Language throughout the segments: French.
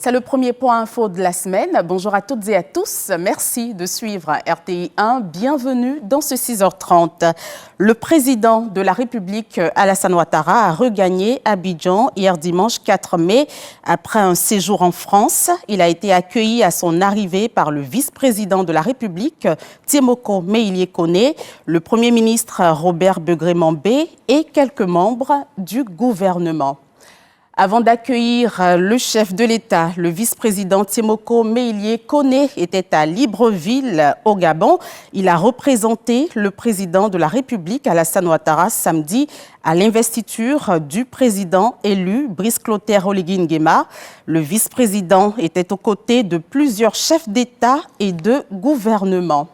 C'est le premier point info de la semaine. Bonjour à toutes et à tous. Merci de suivre RTI 1. Bienvenue dans ce 6h30. Le président de la République, Alassane Ouattara, a regagné Abidjan hier dimanche 4 mai après un séjour en France. Il a été accueilli à son arrivée par le vice-président de la République, Tiemoko Meïlie Koné, le premier ministre Robert Begré-Mambé et quelques membres du gouvernement. Avant d'accueillir le chef de l'État, le vice-président Tiemoko Meïlie Koné était à Libreville, au Gabon. Il a représenté le président de la République, Alassane Ouattara, samedi à l'investiture du président élu, Brice Clotaire Oligui Nguema. Le vice-président était aux côtés de plusieurs chefs d'État et de gouvernement.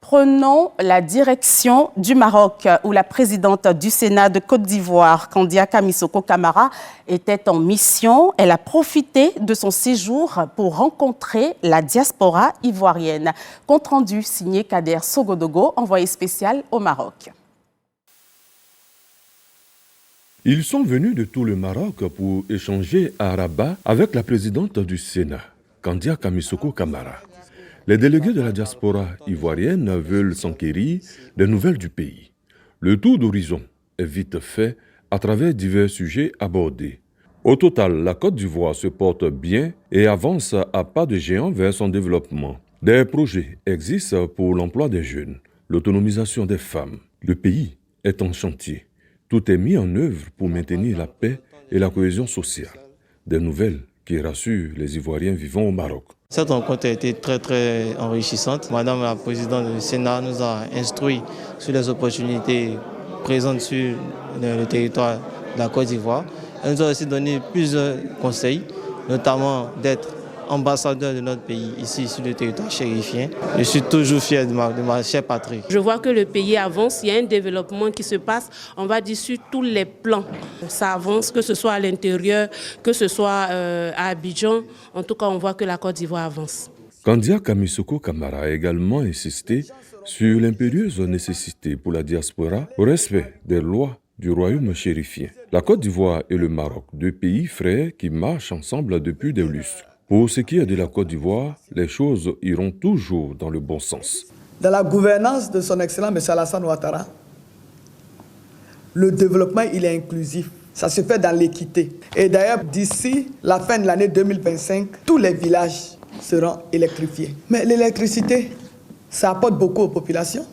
Prenons la direction du Maroc, où la présidente du Sénat de Côte d'Ivoire, Kandia Kamissoko Kamara, était en mission. Elle a profité de son séjour pour rencontrer la diaspora ivoirienne. Compte rendu signé Kader Sogodogo, envoyé spécial au Maroc. Ils sont venus de tout le Maroc pour échanger à Rabat avec la présidente du Sénat, Kandia Kamissoko Kamara. Les délégués de la diaspora ivoirienne veulent s'enquérir des nouvelles du pays. Le tour d'horizon est vite fait à travers divers sujets abordés. Au total, la Côte d'Ivoire se porte bien et avance à pas de géant vers son développement. Des projets existent pour l'emploi des jeunes, l'autonomisation des femmes. Le pays est en chantier. Tout est mis en œuvre pour maintenir la paix et la cohésion sociale. Des nouvelles qui rassurent les Ivoiriens vivant au Maroc. Cette rencontre a été très enrichissante. Madame la présidente du Sénat nous a instruit sur les opportunités présentes sur le territoire de la Côte d'Ivoire. Elle nous a aussi donné plusieurs conseils, notamment d'être ambassadeur de notre pays ici sur le territoire chérifien. Je suis toujours fier de ma chère patrie. Je vois que le pays avance, il y a un développement qui se passe, on va dire sur tous les plans. Ça avance, que ce soit à l'intérieur, que ce soit à Abidjan. En tout cas, on voit que la Côte d'Ivoire avance. Kandia Kamissoko Kamara a également insisté sur l'impérieuse nécessité pour la diaspora au respect des lois du royaume chérifien. La Côte d'Ivoire et le Maroc, deux pays frères qui marchent ensemble depuis des lustres. Pour ce qui est de la Côte d'Ivoire, les choses iront toujours dans le bon sens. Dans la gouvernance de son excellent M. Alassane Ouattara, le développement il est inclusif. Ça se fait dans l'équité. Et d'ailleurs, d'ici la fin de l'année 2025, tous les villages seront électrifiés. Mais l'électricité, ça apporte beaucoup aux populations.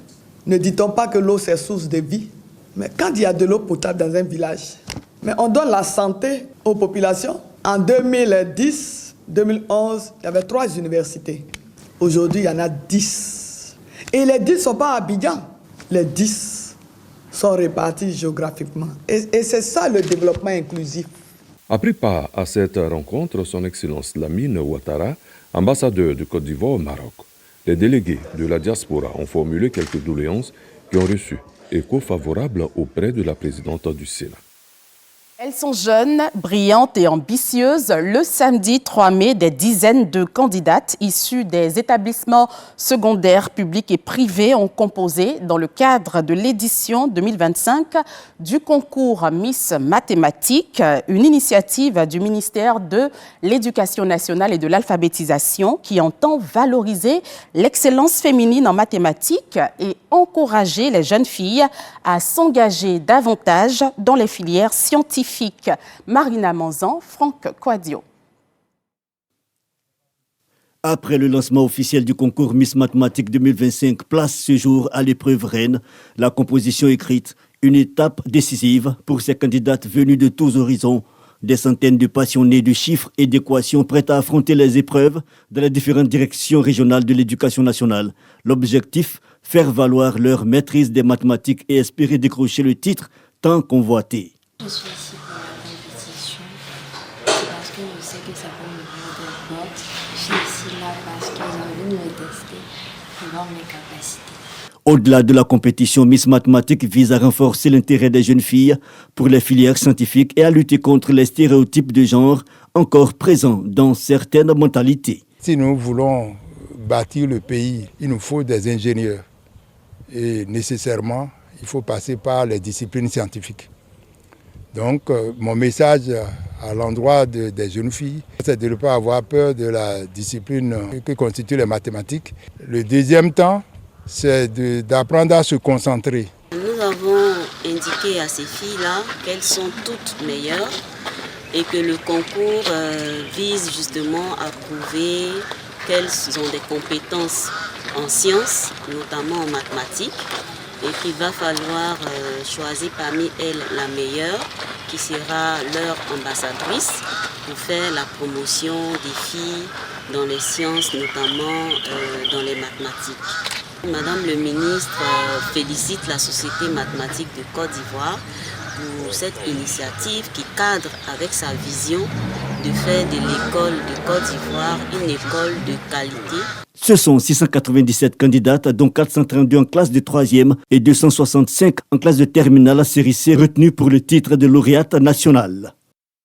Ne dit-on pas que l'eau c'est source de vie? Mais quand il y a de l'eau potable dans un village, mais on donne la santé aux populations. En 2010, 2011, il y avait 3 universités. Aujourd'hui, il y en a 10. Et les 10 ne sont pas à Abidjan. Les 10 sont répartis géographiquement. Et c'est ça le développement inclusif. A pris part à cette rencontre son Excellence Lamine Ouattara, ambassadeur de Côte d'Ivoire au Maroc. Les délégués de la diaspora ont formulé quelques doléances qui ont reçu écho favorable auprès de la présidente du Sénat. Elles sont jeunes, brillantes et ambitieuses. Le samedi 3 mai, des dizaines de candidates issues des établissements secondaires publics et privés ont composé dans le cadre de l'édition 2025 du concours Miss Mathématiques, une initiative du ministère de l'Éducation nationale et de l'alphabétisation qui entend valoriser l'excellence féminine en mathématiques et encourager les jeunes filles à s'engager davantage dans les filières scientifiques. Marina Manzan, Franck Quadio. Après le lancement officiel du concours Miss Mathématiques 2025, place ce jour à l'épreuve reine, la composition écrite, une étape décisive pour ces candidates venues de tous horizons. Des centaines de passionnés de chiffres et d'équations prêts à affronter les épreuves dans les différentes directions régionales de l'éducation nationale. L'objectif, faire valoir leur maîtrise des mathématiques et espérer décrocher le titre tant convoité. Je suis ici pour la compétition, parce que je sais que ça peut m'ouvrir des portes. Je suis ici là parce que j'ai envie de me tester pour voir mes capacités. Au-delà de la compétition, Miss Mathématiques vise à renforcer l'intérêt des jeunes filles pour les filières scientifiques et à lutter contre les stéréotypes de genre encore présents dans certaines mentalités. Si nous voulons bâtir le pays, il nous faut des ingénieurs. Et nécessairement, il faut passer par les disciplines scientifiques. Donc mon message à l'endroit des jeunes filles, c'est de ne pas avoir peur de la discipline que constituent les mathématiques. Le deuxième temps, c'est d'apprendre à se concentrer. Nous avons indiqué à ces filles-là qu'elles sont toutes meilleures et que le concours vise justement à prouver qu'elles ont des compétences en sciences, notamment en mathématiques, et qu'il va falloir choisir parmi elles la meilleure, qui sera leur ambassadrice pour faire la promotion des filles dans les sciences, notamment dans les mathématiques. Madame le ministre félicite la Société mathématique de Côte d'Ivoire pour cette initiative qui cadre avec sa vision de faire de l'école de Côte d'Ivoire une école de qualité. Ce sont 697 candidates, dont 432 en classe de 3e et 265 en classe de terminale à série C, retenues pour le titre de lauréate nationale.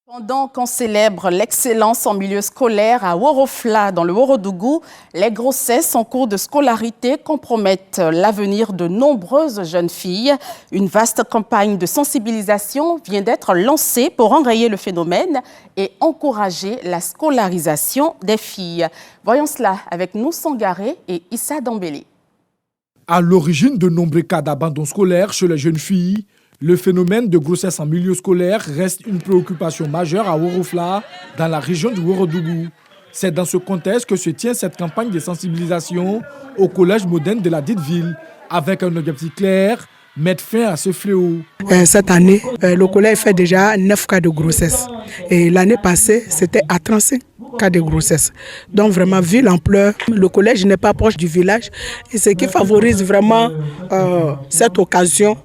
Pendant qu'on célèbre l'excellence en milieu scolaire à Worofla, dans le Ourodougou, les grossesses en cours de scolarité compromettent l'avenir de nombreuses jeunes filles. Une vaste campagne de sensibilisation vient d'être lancée pour enrayer le phénomène et encourager la scolarisation des filles. Voyons cela avec nous, Sangaré et Issa Dambélé. À l'origine de nombreux cas d'abandon scolaire chez les jeunes filles, le phénomène de grossesse en milieu scolaire reste une préoccupation majeure à Worofla, dans la région du Ourodougou. C'est dans ce contexte que se tient cette campagne de sensibilisation au collège moderne de la dite ville, avec un objectif clair, mettre fin à ce fléau. Cette année, le collège fait déjà 9 cas de grossesse. Et l'année passée, c'était à 35 cas de grossesse. Donc vraiment, vu l'ampleur, le collège n'est pas proche du village. Et ce qui favorise vraiment cette occasion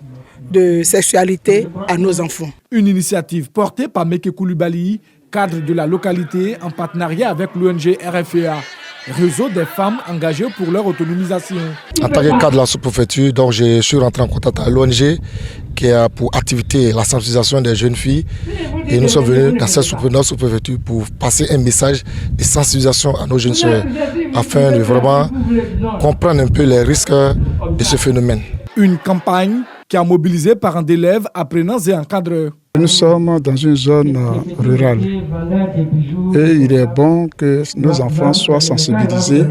de sexualité à nos enfants. Une initiative portée par Meke Koulibaly, cadre de la localité, en partenariat avec l'ONG RFEA, réseau des femmes engagées pour leur autonomisation. En tant que cadre de la sous-préfecture, donc je suis rentré en contact avec l'ONG qui a pour activité la sensibilisation des jeunes filles. Et nous sommes venus dans cette sous-préfecture pour passer un message de sensibilisation à nos jeunes sœurs, afin de vraiment comprendre un peu les risques de ce phénomène. Une campagne qui a mobilisé parents d'élèves, apprenants et encadreurs. Nous sommes dans une zone rurale et il est bon que nos enfants soient sensibilisés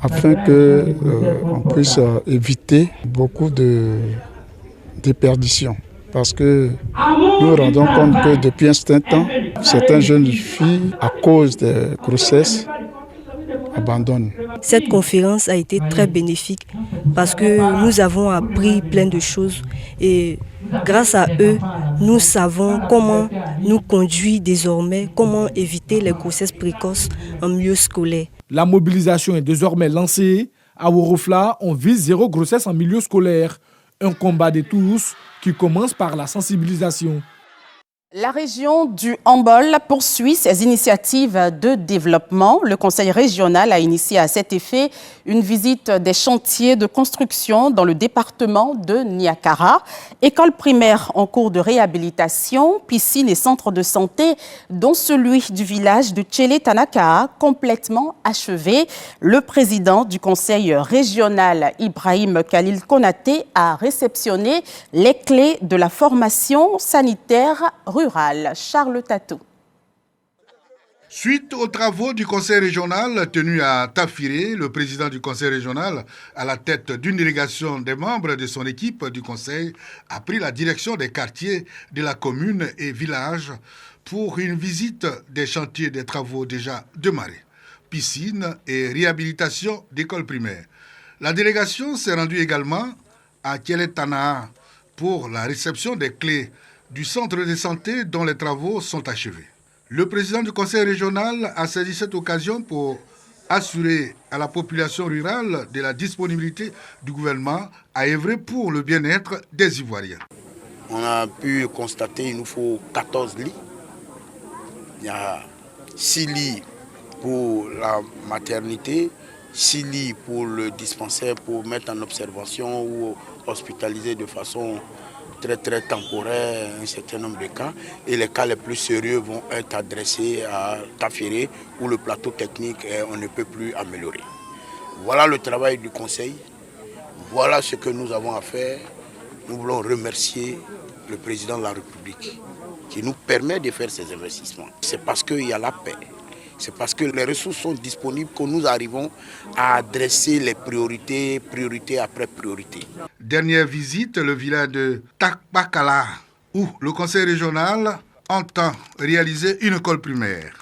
afin qu'on puisse éviter beaucoup de déperditions. Parce que nous nous rendons compte que depuis un certain temps, certaines jeunes filles, à cause des grossesses, abandonnent. Cette conférence a été très bénéfique parce que nous avons appris plein de choses et grâce à eux, nous savons comment nous conduire désormais, comment éviter les grossesses précoces en milieu scolaire. La mobilisation est désormais lancée. À Worofla, on vise 0 grossesse en milieu scolaire. Un combat de tous qui commence par la sensibilisation. La région du Hambol poursuit ses initiatives de développement. Le conseil régional a initié à cet effet une visite des chantiers de construction dans le département de Niakara. Écoles primaires en cours de réhabilitation, piscines et centres de santé, dont celui du village de Tchélé Tanaka, complètement achevé. Le président du conseil régional, Ibrahim Khalil Konaté, a réceptionné les clés de la formation sanitaire rurale. Charles Tatou. Suite aux travaux du conseil régional tenu à Tafiré, le président du conseil régional, à la tête d'une délégation des membres de son équipe du conseil, a pris la direction des quartiers de la commune et villages pour une visite des chantiers des travaux déjà démarrés, piscine et réhabilitation d'écoles primaires. La délégation s'est rendue également à Tchélétana pour la réception des clés du centre de santé dont les travaux sont achevés. Le président du conseil régional a saisi cette occasion pour assurer à la population rurale de la disponibilité du gouvernement à œuvrer pour le bien-être des Ivoiriens. On a pu constater qu'il nous faut 14 lits. Il y a 6 lits pour la maternité, 6 lits pour le dispensaire pour mettre en observation ou hospitaliser de façon très temporaire un certain nombre de cas, et les cas les plus sérieux vont être adressés à Tafiré où le plateau technique on ne peut plus améliorer. Voilà le travail du conseil, voilà ce que nous avons à faire. Nous voulons remercier le président de la République qui nous permet de faire ces investissements. C'est parce qu'il y a la paix. C'est parce que les ressources sont disponibles que nous arrivons à adresser les priorités, priorité après priorité. Dernière visite, le village de Takbakala, où le conseil régional entend réaliser une école primaire.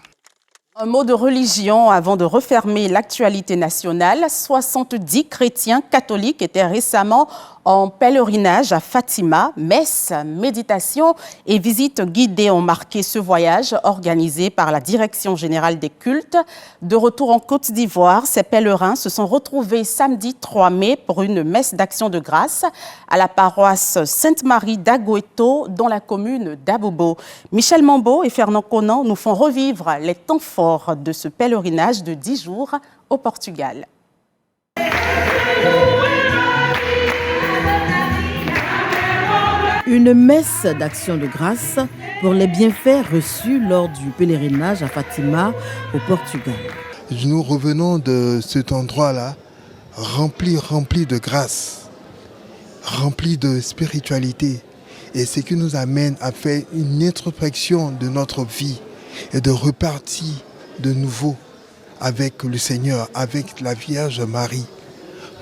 Un mot de religion avant de refermer l'actualité nationale. 70 chrétiens catholiques étaient récemment en pèlerinage à Fatima. Messe, méditation et visites guidées ont marqué ce voyage organisé par la Direction générale des cultes. De retour en Côte d'Ivoire, ces pèlerins se sont retrouvés samedi 3 mai pour une messe d'action de grâce à la paroisse Sainte-Marie d'Agoueto dans la commune d'Abobo. Michel Mambo et Fernand Conan nous font revivre les temps forts de ce pèlerinage de 10 jours au Portugal. Une messe d'action de grâce pour les bienfaits reçus lors du pèlerinage à Fatima au Portugal. Nous revenons de cet endroit-là rempli de grâce, rempli de spiritualité. Et ce qui nous amène à faire une introspection de notre vie et de repartir de nouveau avec le Seigneur, avec la Vierge Marie,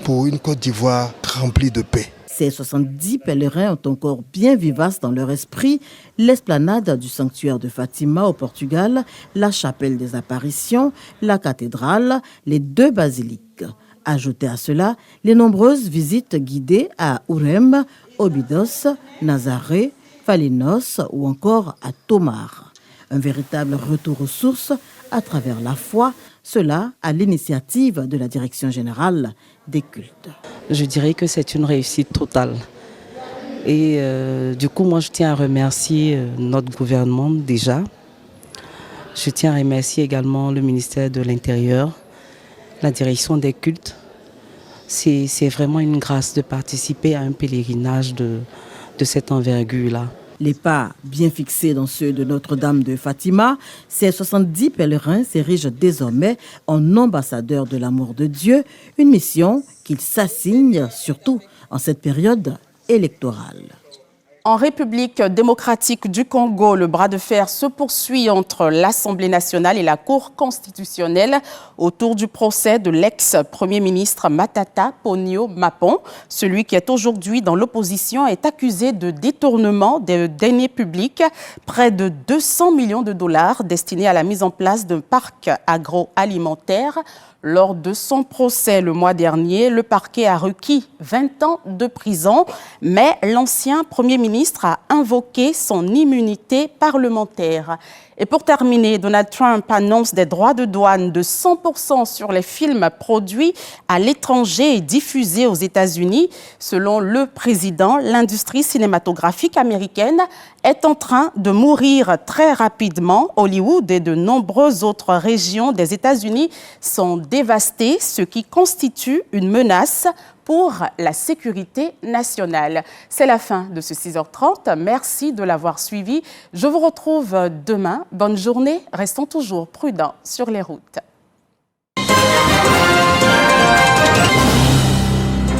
pour une Côte d'Ivoire remplie de paix. Ces 70 pèlerins ont encore bien vivace dans leur esprit l'esplanade du sanctuaire de Fatima au Portugal, la chapelle des apparitions, la cathédrale, les 2 basiliques. Ajoutez à cela les nombreuses visites guidées à Urem, Obidos, Nazaré, Falinos ou encore à Tomar. Un véritable retour aux sources à travers la foi, cela à l'initiative de la Direction générale des cultes. Je dirais que c'est une réussite totale. Et du coup, moi, je tiens à remercier notre gouvernement déjà. Je tiens à remercier également le ministère de l'Intérieur, la Direction des cultes. C'est vraiment une grâce de participer à un pèlerinage de cette envergure-là. Les pas bien fixés dans ceux de Notre-Dame de Fatima, ces 70 pèlerins s'érigent désormais en ambassadeurs de l'amour de Dieu, une mission qu'ils s'assignent surtout en cette période électorale. En République démocratique du Congo, le bras de fer se poursuit entre l'Assemblée nationale et la Cour constitutionnelle autour du procès de l'ex-premier ministre Matata Ponyo Mapon. Celui qui est aujourd'hui dans l'opposition est accusé de détournement des deniers publics, près de 200 millions de dollars destinés à la mise en place d'un parc agroalimentaire. Lors de son procès le mois dernier, le parquet a requis 20 ans de prison, mais l'ancien Premier ministre a invoqué son immunité parlementaire. Et pour terminer, Donald Trump annonce des droits de douane de 100% sur les films produits à l'étranger et diffusés aux États-Unis. Selon le président, l'industrie cinématographique américaine est en train de mourir très rapidement. Hollywood et de nombreuses autres régions des États-Unis sont dévastées, ce qui constitue une menace pour la sécurité nationale. C'est la fin de ce 6h30. Merci de l'avoir suivi. Je vous retrouve demain. Bonne journée. Restons toujours prudents sur les routes.